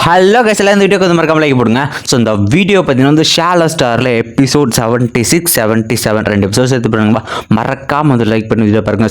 Hello guys, எல்லாம் இந்த வீடியோக்கு வந்து மறக்காம லைக் போடுங்க. ஸோ இந்த வீடியோ பார்த்தீங்கன்னா வந்து ஷாலோ ஸ்டாரில் எபிசோட் 76, 77 ரெண்டு எபிசோட்ஸ் எடுத்து பாருங்கப்பா. மறக்காம வந்து லைக் பண்ணி வீடியோ பாருங்க.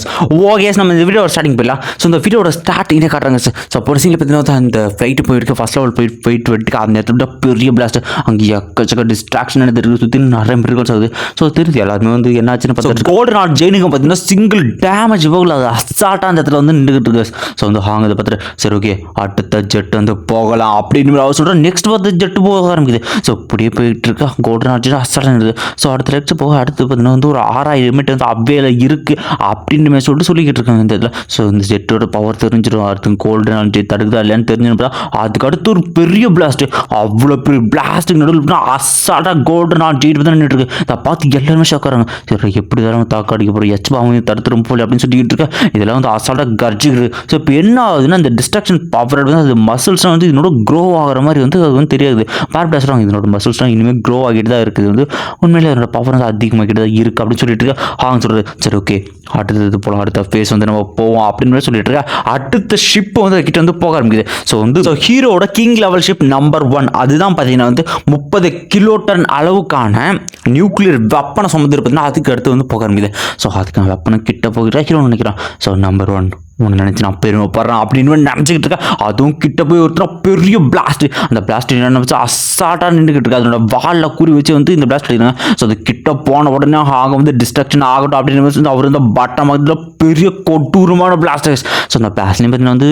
ஓகே, நம்ம இந்த வீடியோட ஸ்டார்டிங் போயிடலாம். ஸோ இந்த வீடியோட ஸ்டார்டிங்கே காட்டுறாங்க சார். ஸோ ஒரு சீனில் பார்த்தீங்கன்னா அந்த ஃப்ளைட்டு போயிருக்கு, ஃபர்ஸ்ட் லெவல் போயிட்டு வெட்டுக்கு அந்த இடத்துல பெரிய பிளாஸ்ட், அங்கே எக்கச்சக்க டிஸ்ட்ராக்ஷன் எடுத்துருக்கு, சுற்றி நிறைய மிருகல்ஸ் ஆகுது. ஸோ தெரிஞ்சு எல்லாருமே வந்து என்னாச்சுன்னு பார்த்தா கோல்டு நாட் ஜெயினுக்கு பார்த்தீங்கன்னா சிங்கிள் டேமேஜ் போகல, அது அசால்ட்டாக அந்த இடத்துல வந்து நின்றுக்கிட்டு இருக்கு. ஸோ வந்து ஹாங் இதை பார்த்துட்டு சரி ஓகே அடுத்த ஜெட் வந்து போகலாம் அப்படின்னு அவர் சொல்கிறேன். நெக்ஸ்ட் பார்த்து ஜெட்டு போக ஆரம்பிக்குது. ஸோ இப்படியே போயிட்டு இருக்கா கோல்டன் ஆர்ஜி அசால்ட்டாக இருக்குது. ஸோ அடுத்த நெக்ஸ்ட் போக அடுத்து பார்த்தீங்கன்னா வந்து ஒரு 6000 மீட்டர் வந்து அவ்வேல இருக்குது அப்படின்னு சொல்லிக்கிட்டு இருக்காங்க இந்த இதில். ஸோ இந்த ஜெட்டோட பவர் தெரிஞ்சிடும், அடுத்து கோல்டன் ஆர்ஜி தடுக்குதா இல்லையான்னு தெரிஞ்சுப்பா. அதுக்கு அடுத்து ஒரு பெரிய பிளாஸ்ட், அவ்வளோ பெரிய பிளாஸ்ட்டுக்கு நடுவில் அசால்ட்டாக கோல்டன் ஆர்ஜி தான் நின்றுட்டு இருக்கு. அதை பார்த்து எல்லாருமே ஷாக்காராங்க. சரி எப்படி தான் தாக்க அடிக்க போகிறோம், எச்பாவும் தடுத்துரும் போல அப்படின்னு சொல்லிட்டு இருக்கேன். இதெல்லாம் வந்து அசால்ட்டாக கர்ஜிக்குது. ஸோ இப்போ என்ன ஆகுதுன்னா இந்த டிஸ்ட்ராக்ஷன் பவர் வந்து அது மசில்ஸ்லாம் வந்து இதனோட க்ரோ ஆகிற மாதிரி வந்து அது வந்து தெரியாது. பேர் பேசுகிறாங்க இதனோட மசில்ஸ்லாம் இனிமேல் க்ரோ ஆகிட்டு தான் இருக்குது, வந்து உண்மையிலே அதனோட பவர் வந்து அதிகமாகிட்டு தான் இருக்குது அப்படின்னு சொல்லிட்டு இருக்கா. ஹாங் சொல்கிறது சரி ஓகே அடுத்தது போகலாம், அடுத்த ஃபேஸ் வந்து நம்ம போவோம் அப்படின்னு சொல்லிட்டு இருக்கா. அடுத்த ஷிப் வந்து கிட்ட வந்து போக ஆரம்பிக்குது. ஸோ வந்து ஹீரோட கிங் லெவல் ஷிப் நம்பர் 1 அதுதான் பார்த்தீங்கன்னா வந்து 30 கிலோடன் அளவுக்கான நியூக்ளியர் வெப்பனை சுமந்து பார்த்தீங்கன்னா அதுக்கு அடுத்து வந்து போக ஆரம்பிக்குது. ஸோ அதுக்கான வெப்பனை கிட்ட போகிட்டா ஹீரோன்னு நினைக்கிறான். ஸோ நம்பர் 1 ஒன்று நினச்சி நான் பெருமைப்படுறேன் அப்படின்னு நினச்சிக்கிட்டு இருக்கேன். அதுவும் கிட்ட போய் ஒருத்தர் பெரிய பிளாஸ்ட், அந்த பிளாஸ்ட் என்ன வச்சு அசால்ட்டாக நின்றுக்கிட்டு இருக்கு. அதனோட வாலில் குறி வச்சு வந்து இந்த பிளாஸ்ட் எடுங்க. ஸோ அது கிட்ட போன உடனே ஆக வந்து டிஸ்ட்ரக்ஷன் ஆகட்டும் அப்படின்னு வந்து அவர் வந்து பட்டமாக பெரிய கொடூரமான பிளாஸ்டர்ஸ். ஸோ அந்த பிளாஸ்ட்லேயும் பார்த்தீங்கன்னா வந்து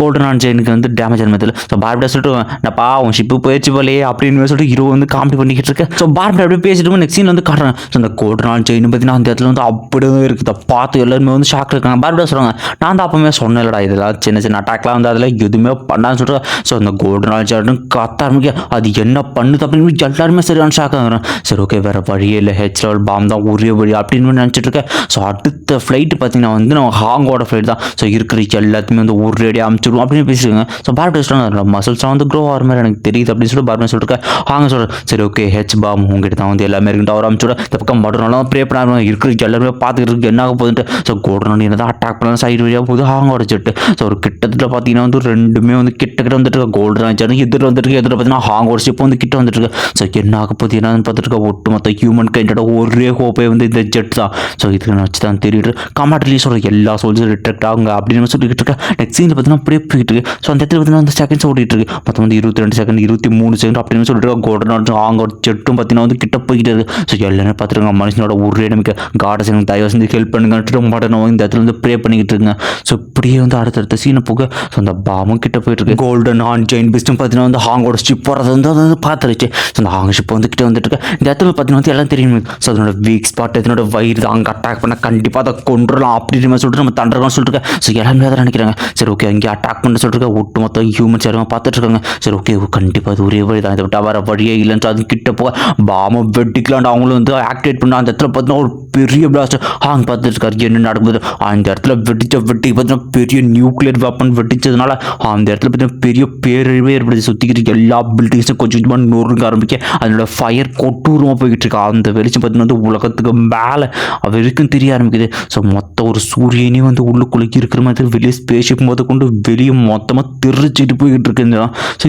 கோல்டன் ஆன் ஜெயினுக்கு வந்து டேமேஜ் ஆனதில்லை. ஸோ பார்பிடா சொல்லிட்டு நப்பா உன் ஷிப்பு போயிடுச்சு போலே அப்படின்னு சொல்லிட்டு ஹீரோ வந்து காமெடி பண்ணிக்கிட்டு இருக்கேன். ஸோ பார்பிடா அப்படியே பேசிட்டு நெக்ஸ்ட் சீன் வந்து காட்டுறாங்க. ஸோ அந்த கோல்டன் ஆன் ஜெயின் பார்த்தீங்கன்னா அந்த இடத்துல வந்து அப்படியே இருக்குது. பார்த்து எல்லாருமே வந்து ஷாக் இருக்காங்க. பார்பிடா சொல்கிறாங்க நான் தான் அப்பவுமே சொன்னேன்லடா இதெல்லாம் சின்ன சின்ன அட்டாக்லாம் வந்து அதில் எதுவுமே பண்ணான்னு சொல்கிறேன். ஸோ அந்த கோல்டன் ஆன் ஜெயின் கத்த ஆரம்பிக்க அது என்ன பண்ணுது அப்படின்னு எல்லாருமே சரியான ஷாக் ஆகுறேன். சரி ஓகே வேறு வழியே இல்லை, ஹெச் லெவல் பாம் தான் ஒரே வழி அப்படின்னு நினச்சிட்டு இருக்கேன். ஸோ அடுத்த ஃப்ளைட்டு பார்த்தீங்கன்னா வந்து நம்ம ஹாங்கோட ஃப்ளைட் தான். ஸோ இருக்கிற எல்லாத்தையுமே வந்து ஒரு ரேடி அமைச்சிடுவோம் அப்படின்னு பேசிடுங்க. ஸோ பார்பிடா சொல்கிறாங்க மசில்ஸ்லாம் வந்து க்ரோ ஆகிற மாதிரி எனக்கு தெரியுது அப்படின்னு சொல்லிட்டு பார்பிடா சொல்லிருக்கேன். ஹாங்க சொல்கிறேன் சரி ஓகே ஹெச் பாம் உங்ககிட்ட தான் வந்து எல்லாமே இருக்குட்டு அவர் அமைச்சுட இந்த பக்கம் மட்டும் ப்ரே பண்ணாங்க இருக்கிற எல்லாருமே பார்த்துக்கிட்டு இருக்கு என்ன ஆக போகுதுன்ட்டு. ஸோ கோல்டன் என்ன தான் அட்டாக் பண்ணலாம் சைடு வழியாக போகுது ஹாங்கோட ஜெட்டு. ஸோ ஒரு கிட்டத்தட்ட பார்த்தீங்கன்னா வந்து ரெண்டுமே வந்து கிட்ட வந்துட்டு இருக்கு. கோல்டன் ஜெட் எதிர் வந்துட்டு எதிர பார்த்தீங்கன்னா ஹாங்கோட ஷிப் வந்து கிட்ட வந்துட்டு இருக்கு. ஸோ என்ன ஆக போகுது என்னன்னு பார்த்துட்டு இருக்க ஒட்டுமொத்த ஹியூமன் கைண்டோட ஒரே ஹோப்பே வந்து இந்த ஜெட் தான். ஸோ இதுக்கு வச்சு தான் தெரியுது கமாண்ட் ரிலீஸோட எல்லா சோல்ஜரும் ரிட்ராக்ட் ஆகுங்க அப்படின்னு சொல்லிட்டு இருக்கேன். நெக்ஸ்ட் சீனில் பார்த்தீங்கன்னா அப்படியே போயிட்டு இருக்கு. ஸோ அந்த இடத்துல பார்த்தீங்கன்னா வந்து செகண்ட்ஸ் ஓடிட்டு இருக்கு. மொத்தம் வந்து 22 செகண்ட் 23 செகண்ட் அப்படின்னு சொல்லிட்டு கோல்டன் ஹாங்கோட ஜெட்டும் பார்த்தீங்கன்னா வந்து கிட்ட போய்கிட்டு இருக்கு. ஸோ எல்லாமே பார்த்துருங்க மனுஷனோட ஒரு இடமிக்க காடஸ் எனக்கு தயவு செஞ்சு ஹெல்ப் பண்ணுங்க மாட்டேன் இந்த இடத்துல வந்து ப்ரே பண்ணிக்கிட்டு இருக்குங்க. ஸோ இப்படியே வந்து அடுத்தடுத்த சீனை போக ஸோ அந்த பாமும் கிட்ட போயிட்டு இருக்கு. கோல்டன் ஆன் ஜெயின் பிஸ்டும் பார்த்தீங்கன்னா வந்து ஹாங்கோட ஷிப் போகிறது வந்து அது பார்த்துருச்சு. ஸோ அந்த ஹாங் ஷிப் வந்து கிட்ட வந்துட்டு இருக்கு. இந்த இடத்துல பார்த்தீங்கன்னா வந்து எல்லாம் தெரியும். ஸோ அதனோட வீக் ஸ்பாட் இதனோட வயிறு அங்கே அட்டாக் பண்ண கண்டிப்பாக அதை கொண்டுடலாம் அப்படின்னு சொல்லிட்டு நம்ம தண்டர்கான்னு சொல்லிட்டு இருக்கேன். ஸோ எல்லாருமே அதை நினைக்கிறாங்க. சரி ஓகே அங்கே அட்டாக் பண்ண சொல்லிட்டு ஒட்டுமொத்த ஹியூமன்ஸ் யாரும் பார்த்துட்டு இருக்காங்க. சரி ஓகே கண்டிப்பாக அது ஒரே வழி தான், இதை விட்டா வர வழியே இல்லைன்னு அது கிட்ட போக பாம வெட்டிக்கலான்ட்டு அவங்களும் வந்து ஆக்டிவேட் பண்ண அந்த இடத்துல பார்த்தீங்கன்னா ஒரு பெரிய பிளாஸ்ட் ஹாங் பார்த்துட்டு இருக்காரு என்ன நடக்குது. அந்த இடத்துல வெட்டிக்கு பார்த்தீங்கன்னா பெரிய நியூக்ளியர் வெப்பன் வெட்டிச்சதுனால அந்த இடத்துல பார்த்தீங்கன்னா பெரிய பேரழிவே ஏற்படுது. சுற்றிக்கிட்டு எல்லா பில்டிங்ஸும் கொஞ்சம் கொஞ்சமாக நொறுங்க ஆரம்பிக்க அதனோட ஃபயர் கொட்டூரமாக போய்கிட்டு இருக்கா. அந்த வெளிச்சம் பார்த்தீங்கன்னா வந்து உலகத்துக்கு மேலே வரைக்கும் தெரிய ஆரம்பிக்குது. ஸோ மொத்த ஒரு சூரியனே வந்து உள்ளுக்குள்ளே இருக்கிற மாதிரி வெளியே ஸ்பேஸ்ஷிப் போது கொண்டு வெளியே மொத்தமாக தெரிச்சிட்டு போய்கிட்டு இருக்கு. ஸோ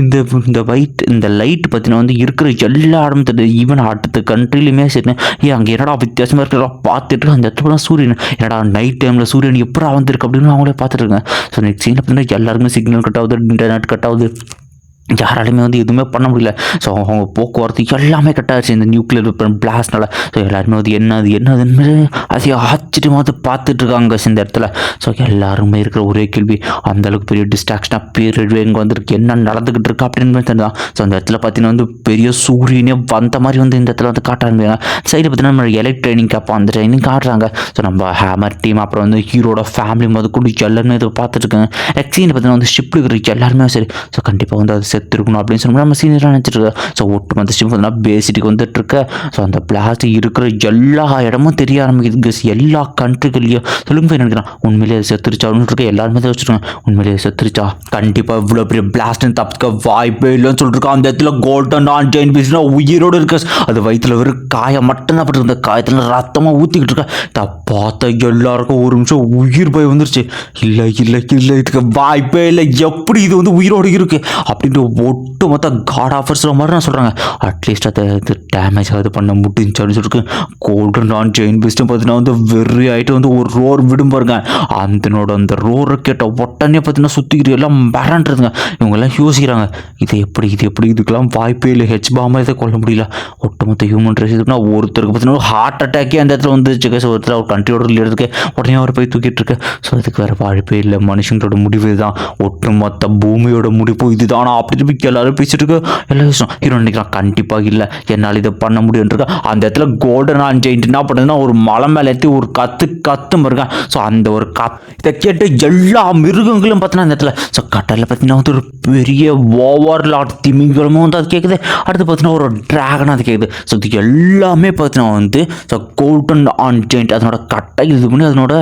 இந்த லைட் பார்த்தீங்கன்னா வந்து இருக்கிற எல்லா இடமும் தெரியுது. ஈவன் அடுத்த கண்ட்ரிலையுமே சரி அங்கே என்னடா வித்தியாசமாக இருக்கிற பார்த்துட்டு அந்த இடத்துல சூரியன் என்னடா நைட் டைமில் சூரியன் எப்படி வந்திருக்கு அப்படின்னு அவங்களே பார்த்துட்டு இருக்காங்க. ஸோ நெக்ஸ்ட் சீனில் பார்த்தீங்கன்னா எல்லாருமே சிக்னல் கட் ஆகுது, இன்டர்நெட் கட் ஆகுது, யாராலுமே வந்து எதுவுமே பண்ண முடியல. ஸோ அவங்க போக்குவரத்து எல்லாமே கட்டாச்சு இந்த நியூக்ளியர் வெப்பன் பிளாஸ்ட்னால. ஸோ எல்லாருமே வந்து என்னதுன்னு அதை ஆச்சரியமாக பார்த்துட்டு இருக்காங்க இந்த இடத்துல. ஸோ எல்லாருமே இருக்கிற ஒரே கேள்வி அந்தளவுக்கு பெரிய டிஸ்ட்ராக்ஷனாக பேரிழவே இங்கே வந்துருக்கு என்ன நடந்துக்கிட்டு இருக்கு அப்படின்னு தெரிஞ்சுதான். ஸோ அந்த இடத்துல பார்த்தீங்கன்னா வந்து பெரிய சூரியனே வந்த மாதிரி வந்து இந்த இடத்துல வந்து காட்ட ஆரம்பிக்கிறாங்க. சைடில் பார்த்தீங்கன்னா நம்ம எலக்ட் ட்ரைனிங் கேட்போம், அந்த ட்ரைனிங் காட்டுறாங்க. ஸோ நம்ம ஹேமர் டீம் அப்புறம் வந்து ஹீரோட ஃபேமிலி முதல் கொண்டு எல்லாருமே இதை பார்த்துட்டு இருக்காங்க. நெக்ஸ்ட் பார்த்தீங்கன்னா வந்து ஷிப் இருக்கிற எல்லாருமே சரி ஸோ கண்டிப்பாக வந்து அது செத்துருக்கணும் அப்படின்னு சொல்லி நம்ம சீனியராக நினச்சிட்டு இருக்கோம். ஸோ ஒட்டுமொத்த ஷிப் வந்து பேசிட்டுக்கு வந்துட்டு இருக்க. ஸோ அந்த பிளாஸ்ட் இருக்கிற எல்லா இடமும் தெரிய ஆரம்பிக்குது எல்லா கண்ட்ரிகள்லையும். சொல்லுங்க போய் நினைக்கிறான் உண்மையிலே செத்துருச்சா அப்படின்னு இருக்க எல்லாருமே வச்சுருக்காங்க. உண்மையிலே செத்துருச்சா கண்டிப்பாக இவ்வளோ பெரிய பிளாஸ்ட்னு தப்பிக்க வாய்ப்பே இல்லைன்னு சொல்லிருக்கோம். அந்த இடத்துல கோல்டன் ஆன் ஜெயின் பீஸ்னா உயிரோடு இருக்க அது வயிற்றுல வெறும் காயம் மட்டும்தான் பட்டு இந்த காயத்தில் ரத்தமாக ஊற்றிக்கிட்டு இருக்கா. பார்த்த எல்லாருக்கும் ஒரு நிமிஷம் உயிர் போய் வந்துருச்சு. இல்லை இதுக்கு வாய்ப்பே இல்லை, எப்படி இது வந்து உயிரோடு இருக்கு அப்படின்ட்டு ஒட்டு மொத்த காட் ஆஃபர்ஸ் மாதிரி நான் சொல்கிறாங்க. அட்லீஸ்ட் அதை டேமேஜ் ஆகுது பண்ண முடிஞ்சு அப்படின்னு சொல்லிட்டு கோல்டன் ரான் ஜெயின் பெஸ்ட்டும் பார்த்தீங்கன்னா வந்து வெறி ஆகிட்டு வந்து ஒரு ரோர் விடும் பாருங்க. அந்த ரோரை கேட்ட உடனே பார்த்தீங்கன்னா சுற்றிக்கிட்டு எல்லாம் மிரண்டுறதுங்க. இவங்கெல்லாம் யோசிக்கிறாங்க இது எப்படி இதுக்கெல்லாம் வாய்ப்பே இல்லை, ஹெச் பாமா இதை கொல்ல முடியல. ஒட்டுமொத்த ஹியூமன் ரேஸ் இதுக்குன்னா ஒருத்தருக்கு பார்த்தீங்கன்னா ஹார்ட் அட்டாக்கே அந்த இடத்துல வந்துச்சு. ஒருத்தர் ஒரு கண்ட்ரியோட லீடருக்கு உடனே அவர் போய் தூக்கிட்டு இருக்கு. ஸோ இதுக்கு வேறு வாய்ப்பே இல்லை, மனுஷங்களோட முடிவு இதுதான், ஒட்டுமொத்த பூமியோட முடிவு இதுதானா அப்படி போய் எல்லாரும் பேசிட்டு இருக்கு. எல்லா விஷயம் ஹீரோ நினைக்கிறான் கண்டிப்பாக இல்லை என்னால் இதை பண்ண முடியும்ன்றிருக்கா. அந்த இடத்துல கோல்டன் ஆன் ஜெயிண்ட் என்ன பண்ணுறதுன்னா ஒரு மலை மேலே ஏற்றி ஒரு கத்தும் இருக்கான். ஸோ அந்த ஒரு இதை கேட்டு எல்லா மிருகங்களும் பார்த்தீங்கன்னா அந்த இடத்துல ஸோ கடலில் பார்த்தீங்கன்னா வந்து ஒரு பெரிய ஓவர்லாட் திமிங்கலமும் வந்து அது கேட்குது. அடுத்து பார்த்தீங்கன்னா ஒரு ட்ராகன் அது கேட்குது. ஸோ இது எல்லாமே பார்த்தீங்கன்னா வந்து ஸோ கோல்டன் ஆன் ஜெயிண்ட் அதனோட கட்டை இது பண்ணி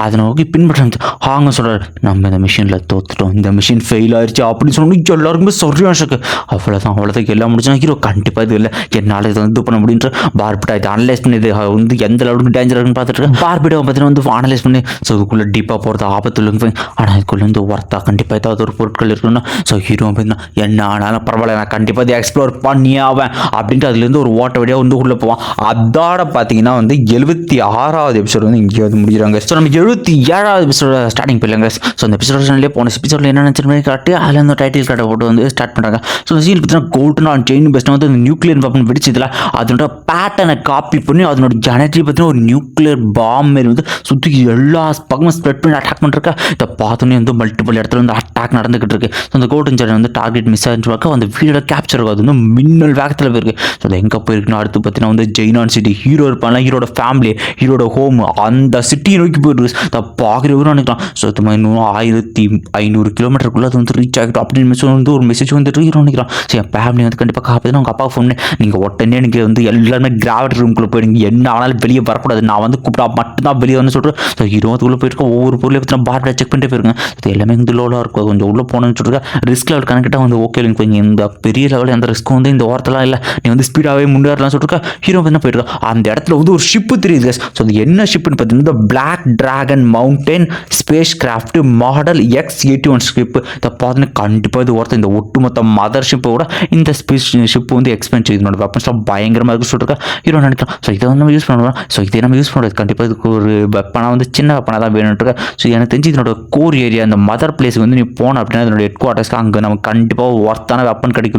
அதை நோக்கி பின்பற்றது. அவங்க சொல்கிறார் நம்ம இந்த மிஷினில் தோத்துட்டோம், இந்த மிஷின் ஃபெயில் ஆயிடுச்சு அப்படின்னு சொன்னோம். எல்லாருக்குமே சரியான ஷாக்கு. அவ்வளோதான் எல்லாம் முடிச்சுன்னா ஹீரோ கண்டிப்பாக இது இல்லை என்னால் இதை வந்து பண்ண முடியுன்ற பார்பிட்டா இதை அனலைஸ் பண்ணி இது வந்து எந்த அளவுக்கு டேஞ்சர் இருக்குன்னு பார்த்துட்டு பார்பிட்டா பார்த்தீங்கன்னா வந்து அனலைஸ் பண்ணி ஸோ இதுக்குள்ளே டீப்பாக போகிறது ஆபத்து இல்லைங்க. ஆனால் இதுக்குள்ளே வந்து ஒர்த்தா கண்டிப்பாக ஏதாவது ஒரு பொருட்கள் இருக்குன்னா ஸோ ஹீரோ பார்த்தீங்கன்னா என்ன ஆனாலும் பரவாயில்ல நான் கண்டிப்பாக இதை எக்ஸ்ப்ளோர் பண்ணியாவேன் அப்படின்ட்டு அதுலேருந்து ஒரு ஓட்ட வழியாக வந்து உள்ளே போவான். அதோட பார்த்தீங்கன்னா வந்து 76வது எபிசோடு வந்து இங்கே வந்து முடிஞ்சிடாங்க. ஸோ நம்ம 77வது எபிசோட ஸ்டார்டிங் போயிடலாங்க. ஸோ அந்த எபிசோட்லேயே போன எபிசோடில் என்ன நினச்சிருமே காட்டி அதில் வந்து டைட்டில் கார்டை போட்டு வந்து ஸ்டார்ட் பண்ணுறாங்க. ஸோ இந்த சீன் பார்த்தீங்கன்னா கோல்டன் ஆன் செயின் பெஸ்ட் வந்து அந்த நியூக்ளியர் வெப்பன் வெடிச்சதில் அதனோட பேட்டர்னை காப்பி பண்ணி அதனோட ஜெனரேட்டரி பார்த்தீங்கன்னா ஒரு நியூக்ளியர் பாம் மாரி வந்து சுற்றி எல்லா பக்கமும் ஸ்ப்ரெட் பண்ணி அட்டாக் பண்ணிருக்கா. இதை பார்த்தோன்னே வந்து மல்டிபிள் இடத்துல வந்து அட்டாக் நடந்துகிட்டு இருக்கு. ஸோ அந்த கோல்டன் ஜெனரேட்டர் வந்து டார்கெட் மிஸ் ஆகிட்டு அந்த வீடியோட கேப்சர் ஆகுது வந்து மின்னல் வேகத்தில் போயிருக்கு. ஸோ அது எங்கே போயிருக்குன்னா அடுத்து பார்த்தீங்கன்னா வந்து ஜெயினான் சிட்டி ஹீரோ இருப்பாங்க, ஹீரோட ஃபேமிலி, ஹீரோட ஹோம் அந்த சிட்டியை நோக்கி போயிருக்கு. அதை பார்க்குறவரும் நினைக்கலாம். ஸோ இது இன்னும் 1500 கிலோமீட்டருக்குள்ளே அது வந்து ரீச் ஆகிட்டோம் அப்படின்னு வந்து ஒரு மெசேஜ் வந்துட்டு ஹீரோ நினைக்கலாம். ஸோ என் ஃபேமிலி வந்து கண்டிப்பாக காப்பாற்றி உங்கள் அப்பா ஃபோன் நீங்கள் உடனே எனக்கு வந்து எல்லாருமே கிராவிட்டி ரூம்குள்ளே போயிடுங்க, என்ன ஆனாலும் வெளியே வரக்கூடாது, நான் வந்து கூப்பிட்டா மட்டும்தான் வெளியே வந்து சொல்கிறேன். ஸோ ஹீரோ அதுக்குள்ளே போயிருக்கோம். ஒவ்வொரு பொருளையும் பற்றி பார்பிட்டா செக் பண்ணிட்டு போயிருங்க. இது எல்லாமே வந்து லோலாக இருக்கும், கொஞ்சம் உள்ளே போனோன்னு சொல்லிருக்கா. ரிஸ்க் லெவல் கணக்கிட்டால் வந்து ஓகே இல்லைங்க, கொஞ்சம் இந்த பெரிய லெவலில் அந்த ரிஸ்க்கும் வந்து இந்த ஓரத்தெல்லாம் இல்லை, நீ வந்து ஸ்பீடாகவே முன்னேறலாம் சொல்லிருக்கா. ஹீரோ வந்து போயிருக்கா. அந்த இடத்துல வந்து ஒரு ஷிப்பு தெரியுது. ஸோ அது என்ன ஷிப்புன்னு பார்த்தீங்கன்னா black dragon mountain spacecraft model X-81 ship. இதை பார்த்தீங்கன்னா கண்டிப்பாக இது ஒருத்தர் இந்த ஒட்டுமொத்த மதர் ஷிப்பை விட இந்த ஸ்பேஸ் ஷிப்பு வந்து எக்ஸ்பென்சிவ், இதனோட வெப்பன்ஸ்லாம் பயங்கரமாக இருக்கு சொல்லிருக்கா. ஹீரோ நினைக்கலாம். ஸோ இதை வந்து நம்ம யூஸ் பண்ணுவோம். ஸோ இதை நம்ம யூஸ் பண்ணுறது கண்டிப்பாக இதுக்கு ஒரு வெப்பனாக வந்து சின்ன வெப்பனாக தான் வேணும்ட்டு. ஸோ எனக்கு தெரிஞ்சு இதனோட கோர் ஏரியா அந்த மதர் பிளேஸுக்கு வந்து நீ போன அப்படின்னா அதனோட ஹெட் குவார்ட்டர்ஸ்க்கு அங்கே நமக்கு கண்டிப்பாக ஒர்த்தான வெப்பன் கிடைக்கும்.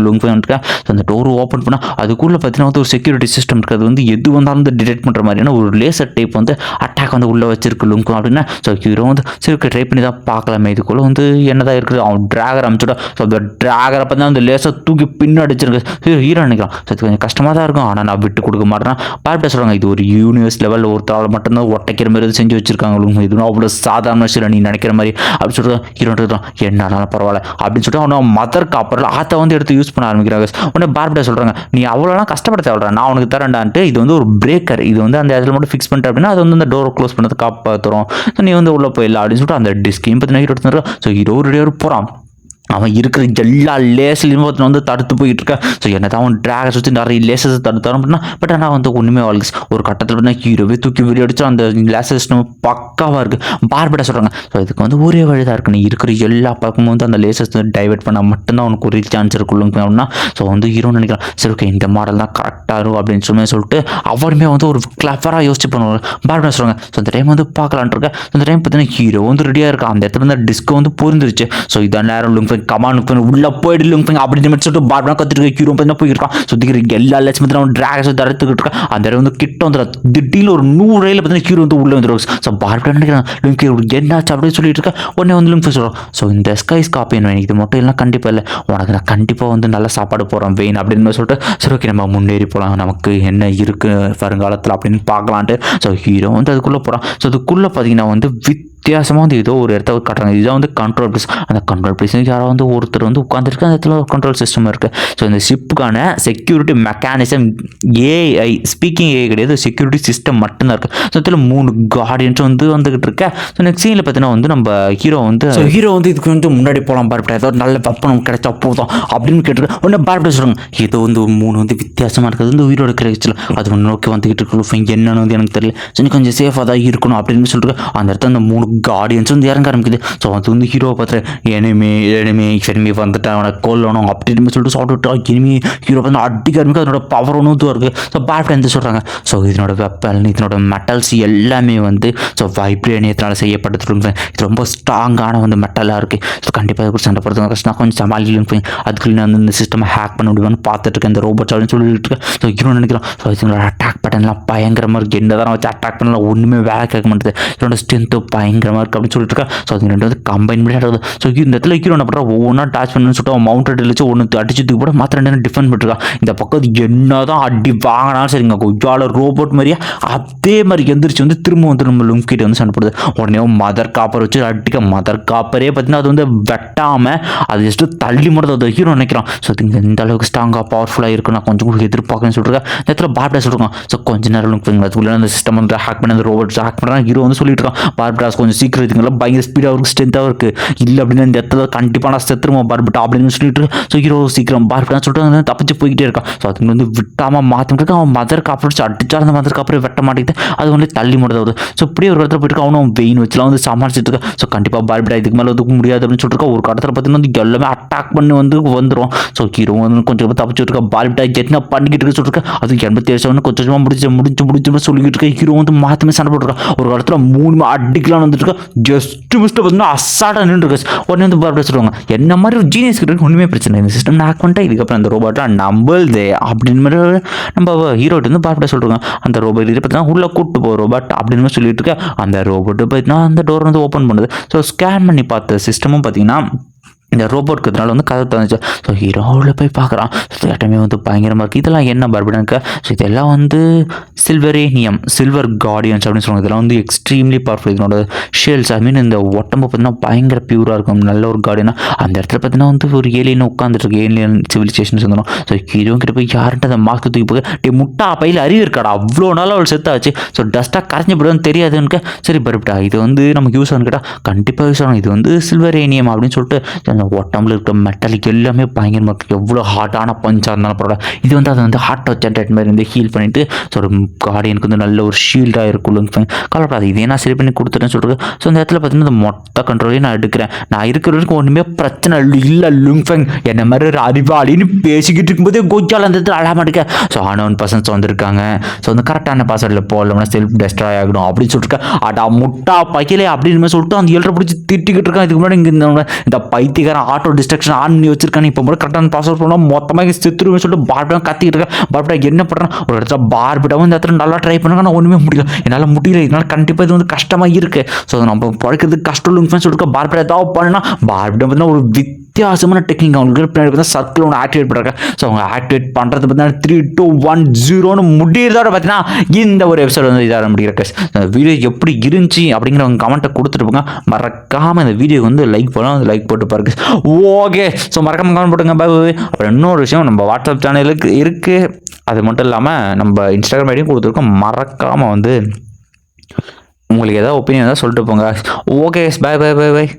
ஸோ அந்த டோர் ஓப்பன் பண்ணால் அதுக்குள்ளே பார்த்தீங்கன்னா வந்து ஒரு செக்யூரிட்டி சிஸ்டம் இருக்குது. அது வந்து எது வந்தாலும் வந்து டிடெக்ட் பண்ணுற மாதிரியான ஒரு லேசர் டைப் வந்து அட்டாக் வந்து உள்ளே வச்சிருக்கு லுங்கும் அப்படின்னா. ஸோ ஹீரோ வந்து சரி ட்ரை பண்ணி தான் பார்க்கலாமே இதுக்குள்ளே வந்து என்னதான் இருக்குது. அவன் டிராகர் அனுப்பிச்சுட்டா. ஸோ அந்த டிராகரை பார்த்து அந்த லேசர் தூக்கி பின்னடிச்சிருக்கு. ஹீரோ நினைக்கலாம். ஸோ இது கொஞ்சம் கஷ்டமாக தான் இருக்கும், ஆனால் நான் விட்டு கொடுக்க மாட்டேன். பார்பிட்டா சொல்கிறாங்க இது ஒரு யூனிவர்ஸ் லெவலில் ஒருத்தரால் மட்டும்தான் ஒட்டைக்கிற மாதிரி செஞ்சு வச்சிருக்காங்க. இதுவும் அவ்வளோ சாதாரண விஷயம் நீ நினைக்கிற மாதிரி அப்படின்னு சொல்லிட்டு ஹீரோ என்னாலும் பரவாயில்ல அப்படின்னு சொல்லிட்டு அவனை மதர் காப்பரில் ஆற்றை வந்து எடுத்து யூஸ் பண்ண ஆரம்பிக்கிறாங்க. உடனே பார்பிட்டா சொல்கிறாங்க நீ அவ்வளோலாம் கஷ்டப்பட தேவைப்படுற, நான் உனக்கு தரேன்டான்ட்டு. இது வந்து ஒரு பிரேக்கர், இது வந்து அந்த இடத்துல மட்டும் ஃபிக்ஸ் பண்ணிட்டு அப்படின்னா அது வந்து அந்த டோரை க்ளோஸ் பண்ணது காப்பாற்றுறோம். ஸோ நீ வந்து உள்ளே போயிடலாம் அப்படின்னு சொல்லிட்டு அந்த டிஸ்கையும் பற்றி ஹீரோ எடுத்துருக்கோம். ஸோ ஹீரோ ஒரு போகிறான். அவன் இருக்கிற எல்லா லேஸ்லையும் வந்து தடுத்து போயிட்டு இருக்கா. ஸோ என்ன தான் அவன் ட்ராகை சுற்றி நிறைய லேசஸ் தடுத்தாரும் அப்படின்னா பட் ஆனால் வந்து ஒன்றுமே வாழ்க்கை ஒரு கட்டத்தில் பார்த்தீங்கன்னா ஹீரோவே தூக்கி வெளியே அடிச்சு அந்த லேசஸ் பக்காவாக இருக்குது. பார்பிட்டா சொல்கிறாங்க. ஸோ இதுக்கு வந்து ஒரே வழி தான் இருக்குது, நீ இருக்கிற எல்லா பக்கமும் வந்து அந்த லேசஸ் டைவெர்ட் பண்ணால் மட்டும்தான் அவனுக்கு ஒரு சான்ஸ் இருக்குல்லுங்க அப்படின்னா. ஸோ வந்து ஹீரோ நினைக்கிறான் சரி ஓகே இந்த மாடல் தான் கரெக்டாக இருக்கும் அப்படின்னு சொல்லிட்டு அவருமே வந்து ஒரு கிளவராக யோசிச்சு பண்ணுவாங்க. பார்பிட்டா சொல்கிறாங்க. ஸோ இந்த டைம் வந்து பார்க்கலான் இருக்கேன். ஸோ இந்த டைம் பார்த்தீங்கன்னா ஹீரோ வந்து ரெடியாக இருக்கா. அந்த இடத்துல வந்து டிஸ்கோ வந்து பொருந்துருச்சு. ஸோ இதான் நேரம் கமானுக்கு உள்ள போயிடுங்க அப்படின்னு சொல்லிட்டு பார்பிட்டா கற்றுட்டு ஹீரோ பார்த்தீங்கன்னா போயிருக்கான். சுற்றிக்கிற எல்லா லட்சம் அவன் ட்ராகஸ் வந்து அறுத்துக்கிட்டு இருக்கான். அந்த இடம் வந்து கிட்ட வந்து திடீர்னு ஒரு 100 ரயில் பார்த்தீங்கன்னா ஹீரோ வந்து உள்ளே வந்துடும். ஸோ பார்பிட்டா நினைக்கிறான் என்னாச்சு அப்படின்னு சொல்லிட்டு இருக்கா. உடனே வந்து லுங்க் சொல்கிறோம். ஸோ இந்த ஸ்கைஸ் காப்பி வேணும், இது மட்டும் எல்லாம் கண்டிப்பாக இல்லை, உனக்கு நான் கண்டிப்பாக வந்து நல்ல சாப்பாடு போகிறோம் வெயின் அப்படின்னு சொல்லிட்டு சரி ஓகே நம்ம முன்னேறி போகலாம், நமக்கு என்ன இருக்குது வருங்காலத்தில் அப்படின்னு பார்க்கலான்ட்டு. ஸோ ஹீரோ வந்து அதுக்குள்ளே போகிறான். ஸோ அதுக்குள்ளே பார்த்தீங்கன்னா வந்து வித்தியாசமாக வந்து ஏதோ ஒரு இடத்த காட்டுறாங்க. இதுதான் வந்து கண்ட்ரோல் பிளேஸ். அந்த கண்ட்ரோல் பிளேஸ் யாரோ வந்து ஒருத்தர் வந்து உட்காந்துருக்கு. அந்த இடத்துல ஒரு கண்ட்ரோல் சிஸ்டம் இருக்குது. ஸோ இந்த ஷிப்புக்கான security mechanism AI speaking AI கிடையாது, செக்யூரிட்டி சிஸ்டம் மட்டும்தான் இருக்குது. ஸோ இதில் 3 கார்டியன்ஸ் வந்து வந்துகிட்டு இருக்கேன். ஸோ நெக்ஸ்ட் சீனில் பார்த்தீங்கன்னா வந்து நம்ம ஹீரோ வந்து இதுக்கு வந்து முன்னாடி போகலாம் பார்பிட்டா, ஏதோ நல்ல வெப்பனம் கிடைச்சா போதும் அப்படின்னு கேட்டுருக்கு. உடனே பார்பிட்டா சொல்கிறாங்க ஏதோ வந்து 3 வந்து வித்தியாசமாக இருக்குது வந்து உயிரோட கிடைச்சில அது ஒன்று நோக்கி வந்துக்கிட்டு இருக்கு, என்னன்னு வந்து எனக்கு தெரியல, ஸோ கொஞ்சம் சேஃபாக தான் இருக்கணும் அப்படின்னு சொல்லிட்டு அந்த இடத்துல அந்த 3 கார்டியன்ஸ் வந்து இறங்க ஆரம்பிக்குது. ஸோ அது வந்து ஹீரோவை பார்த்து எனிமி வந்துட்டு அவனை கொல்லணும் அப்படின்னு சொல்லிட்டு ஷார்ட் விட்டா எனிமி ஹீரோ வந்து அடிக்க ஆரம்பிக்கு. அதனோட பவர் ஒன்றும் இதுவாக இருக்குது. ஸோ பார்ட் எந்த சொல்கிறாங்க. ஸோ இதனோட வெப்பன் இதனோட மெட்டல்ஸ் எல்லாமே வந்து ஸோ வைப்ரேனியத்தினால் செய்யப்பட்டது. இது ரொம்ப ஸ்ட்ராங்கான வந்து மெட்டலாக இருக்குது. ஸோ கண்டிப்பாக இதுக்கு சண்டை போடுறது கஷ்டம். கொஞ்சம் சமாளிக்கணும். அதுக்குள்ளே நான் வந்து இந்த சிஸ்டமை ஹேக் பண்ண முடியும்னு பார்த்துட்டு இருக்கேன். இந்த ரோபோட்ஸ் அப்படின்னு சொல்லிட்டு இருக்கேன். ஸோ ஹீரோ நினைக்கிறோம். ஸோ இதனோட அட்டாக் பேட்டர்லாம் பயங்கரமாக இருக்குது. என்ன தான் வச்சு அட்டாக் பண்ணலாம் ஒன்றுமே வேலை கேட்க மாட்டேது. இதனோட ஸ்ட்ரென்த்து பயங்கரமாக இருக்குது அப்படின்னு சொல்லிட்டு இருக்கேன். ஸோ அது ரெண்டு வந்து கம்பைன் பண்ணி ஆடுறது. ஸோ இந்த இடத்துல ஹீரோ என்ன பண்ணுறா ஒவ்வொன்றா டாச் பண்ணணும்னு சொல்லிட்டு அவன் மவுண்டட் வச்சு ஒன்று அடிச்சதுக்கு கூட மாத்திரம் ரெண்டு டிஃபெண்ட் பண்ணிருக்கான். இந்த பக்கம் என்ன தான் அடி வாங்கினாலும் சரிங்க கொஞ்சம் ரோபோட் மாதிரியா அதே மாதிரி எந்திரிச்சு வந்து திரும்ப வந்து நம்ம லுங்கிட்ட வந்து சண்டை போடுது. உடனே மதர் காப்பர் வச்சு அடிக்க மதர் காப்பரே பார்த்தீங்கன்னா அது வந்து வெட்டாமல் அது ஜஸ்ட்டு தள்ளி மட்டும் அது ஹீரோ நினைக்கிறான். ஸோ இது இந்த அளவுக்கு ஸ்ட்ராங்காக பவர்ஃபுல்லாக இருக்கு நான் கொஞ்சம் கூட எதிர்பார்க்கணும்னு சொல்லிட்டு இந்த இடத்துல பார்பிடாஸ் சொல்லிருக்கான். ஸோ கொஞ்ச நேரம் அதுக்குள்ளே அந்த சிஸ்டம் வந்து ஹேக் பண்ணி அந்த ரோபோட்ஸ் ஹேக் பண்ணுறான். ஹீரோ வந்து சொல்லிட்டு இருக்கான் பார்பிடாஸ் கொஞ்சம் சீக்கிரம் இதுங்கெல்லாம் பயங்கர ஸ்பீடாக இருக்குது ஸ்ட்ரென்த்தாக இருக்குது இல்லை அப்படின்னு இந்த இடத்துல கண்டிப்பாக நான் செத்துருவோம் பார்பிட்டா அப்படின்னு சொல்லிட்டு ஸோ ஹீரோ சீக்கிரம் பார்பிடான்னு சொல்லிட்டு தப்பிச்சு போய்கிட்டே இருக்கான். ஸோ அதுக்கு வந்து விட்டாமல் மாற்றிட்டு இருக்கான். அவன் மதர் காப்பர் அடிச்சா அந்த மதர் காப்பரை வெட்ட மாட்டேங்குது. அது வந்து தள்ளி முடியாது. ஸோ இப்படியே ஒரு இடத்துல போயிட்டு அவனும் வெயின் வச்சுலாம் வந்து சமாளிச்சுட்டு இருக்கான். ஸோ கண்டிப்பாக பார்பிடா இதுக்கு மேலே வந்து முடியாது அப்படின்னு சொல்லிட்டு ஒரு கடத்தில் பார்த்தீங்கன்னா வந்து எல்லாமே அட்டாக் பண்ணி வந்து வந்துடும். ஸோ ஹீரோ வந்து கொஞ்சம் தப்பிச்சுட்டு இருக்கா. பார்பிடா என்ன பண்ணிக்கிட்டு இருக்கு சொல்லிட்டு அது 87 கொஞ்சமாக முடிச்சு சொல்லிக்கிட்டு இருக்க. ஹீரோ வந்து மாற்றமே சண்டை போட்டுருக்கான். ஒரு இடத்துல 3 அடிக்கலாம் வந்துட்டு இருக்கா. ஜஸ்ட் மிஸ்ட்டு பார்த்தீங்கன்னா அசால்ட்டாக நின்று இருக்கு. உடனே வந்து பார்பிடா சொல்லுவாங்க என்ன மாதிரி ஒரு ஜீனியஸ் கிட்ட ஒன்றுமே பிரச்சனை இந்த சிஸ்டம் ஹேக் பண்ணிட்டா இதுக்கப்புறம் அந்த ரோபோட்லாம் நம்பல்தே அப்படின்னு மாதிரி நம்ம ஹீரோட்டு வந்து பார்பிடா சொல்கிறாங்க. அந்த ரோபோட் இது பார்த்தீங்கன்னா உள்ளே கூப்பிட்டு போகிற ரோபோட் அப்படின்னு சொல்லிட்டு இருக்க. அந்த ரோபோட்டு பார்த்தீங்கன்னா அந்த டோர் வந்து ஓப்பன் பண்ணுது. ஸோ ஸ்கேன் பண்ணி பார்த்த சிஸ்டமும் பார்த்தீங்கன்னா இந்த ரோபோட்க்கு இதனால வந்து கதை தந்துச்சு. ஸோ ஹீரோவில் போய் பார்க்குறான். ஸோ எல்லாமே வந்து பயங்கரமாக இருக்குது. இதெல்லாம் என்ன பார்பிடாங்க. ஸோ இதெல்லாம் வந்து சில்வர் கார்டியன்ஸ் அப்படின்னு சொல்லுவாங்க. இதெல்லாம் வந்து எக்ஸ்ட்ரீம்லி பவர்ஃபுல். இதனோட ஷேல்ஸ் இந்த உடம்பு பார்த்தீங்கன்னா பயங்கர பியூராக இருக்கும். நல்ல ஒரு கார்டியனாக அந்த இடத்துல பார்த்தீங்கன்னா வந்து ஒரு ஏலியன் உட்காந்துட்டு இருக்கு. ஏலியன் சிவிலைசேஷன் வந்துடும். ஸோ ஹீரோ கிட்ட போய் யார்கிட்ட அந்த மாஸ்க் தூக்கி போய் முட்டா பையில் அறிவு இருக்காடா அவ்வளோ நாளாக அவள் செத்தாச்சு. ஸோ டஸ்ட்டாக கரைஞ்சி போடுன்னு தெரியாதுன்னு சரி பார்பிடா இது வந்து நமக்கு யூஸ் ஆகுன்னு கேட்டால் கண்டிப்பாக யூஸ் ஆகும். இது வந்து சில்வரேனியம் அப்படின்னு சொல்லிட்டு உடம்புல இருக்க மெட்டலுக்கு எல்லாமே பயங்கரமாக இருக்குது. எவ்வளோ ஹார்ட்டான பஞ்சாக இருந்தாலும் பரவாயில்ல. இது வந்து அதை வந்து ஹார்ட் ஜென்ரேட் மாதிரி வந்து ஹீல் பண்ணிவிட்டு ஸோ ஒரு கார்டியனுக்கு வந்து நல்ல ஒரு ஷீல்டாக இருக்கும். கவலைப்படாது இதே நான் சரி பண்ணி கொடுத்துட்டேன்னு சொல்லிட்டு ஸோ அந்த இடத்துல பார்த்தீங்கன்னா இந்த மொத்த கண்ட்ரோலையும் நான் எடுக்கிறேன். நான் இருக்கிற வரைக்கும் ஒன்றுமே பிரச்சனை இல்லை லுங்ஃபெங் என்ன மாதிரி ஒரு அறிவாளின்னு பேசிக்கிட்டு இருக்கும்போதே கோச்சால் அந்த இடத்துல அழாமட்டுக்க. ஸோ ஆனவன் பர்சன்ஸ் வந்திருக்காங்க. ஸோ வந்து கரெக்டான பாஸ்வேர்டில் போடலம்னா செல்ஃப் டெஸ்ட்ராய் ஆகிடும் அப்படின்னு சொல்லிட்டு அடா முட்டா பைக்கலே அப்படின்னு சொல்லிட்டு அந்த 7 பிடிச்சி திட்டிக்கிட்டு இருக்கான். இதுக்கு முன்னாடி இந்த பைத்தியக்காரன் ஆட்டோ டிஸ்ட்ரக்ஷன் ஆன் பண்ணி வச்சிருக்கானு இப்போ மட்டும் கரெக்டான பாஸ்வேர்ட் பண்ணால் மொத்தமாக செத்துருவேன்னு சொல்லிட்டு பார்பிடா கத்திக்கிட்டு இருக்கேன். பார்பிடா என்ன பண்ணுறான் ஒரு இடத்துல பார்பிடாவும் இந்த இடத்துல நல்லா ட்ரை பண்ணுங்க. நான் ஒன்றுமே முடியல என்னால் முடியல. இதனால் கண்டிப்பாக இது வந்து கஷ்டமாக இருக்குது. ஸோ நம்ம பழைக்கிறதுக்கு கஷ்டம் இல்லைன்னு சொல்லிட்டு பார்பிடா ஏதாவது பண்ணா பார்பிடா பார்த்தீங்கன்னா ஒரு வித்தியாசமான டெக்னிக் அவங்களுக்கு பின்னாடி பார்த்தா சர்க்கிள் ஒன்று ஆக்டிவேட் பண்ணுறாங்க. ஸோ அவங்க ஆக்டிவேட் பண்ணுறது பார்த்தீங்கன்னா 3, 2, 1, 0 முடியறதோட பார்த்தீங்கன்னா இந்த ஒரு எபிசோட் வந்து இதாக முடிகிற அந்த வீடியோ எப்படி இருந்துச்சு அப்படிங்கிற அவங்க கமெண்ட்டை கொடுத்துட்டு போங்க. மறக்காமல் இந்த வீடியோ வந்து லைக் பண்ணலாம். அந்த லைக் போட்டு பாருங்க. ஓகே ஸோ மறக்காமல் கமெண்ட் போட்டுங்க. பாய். அப்புறம் இன்னொரு விஷயம் நம்ம வாட்ஸ்அப் சேனலுக்கு இருக்குது. அது மட்டும் இல்லாமல் நம்ம இன்ஸ்டாகிராம் ஐடியும் கொடுத்துருக்கோம். மறக்காமல் வந்து உங்களுக்கு ஏதாவது ஒப்பீனியன் ஏதாவது சொல்லிட்டு போங்க. Okay bye.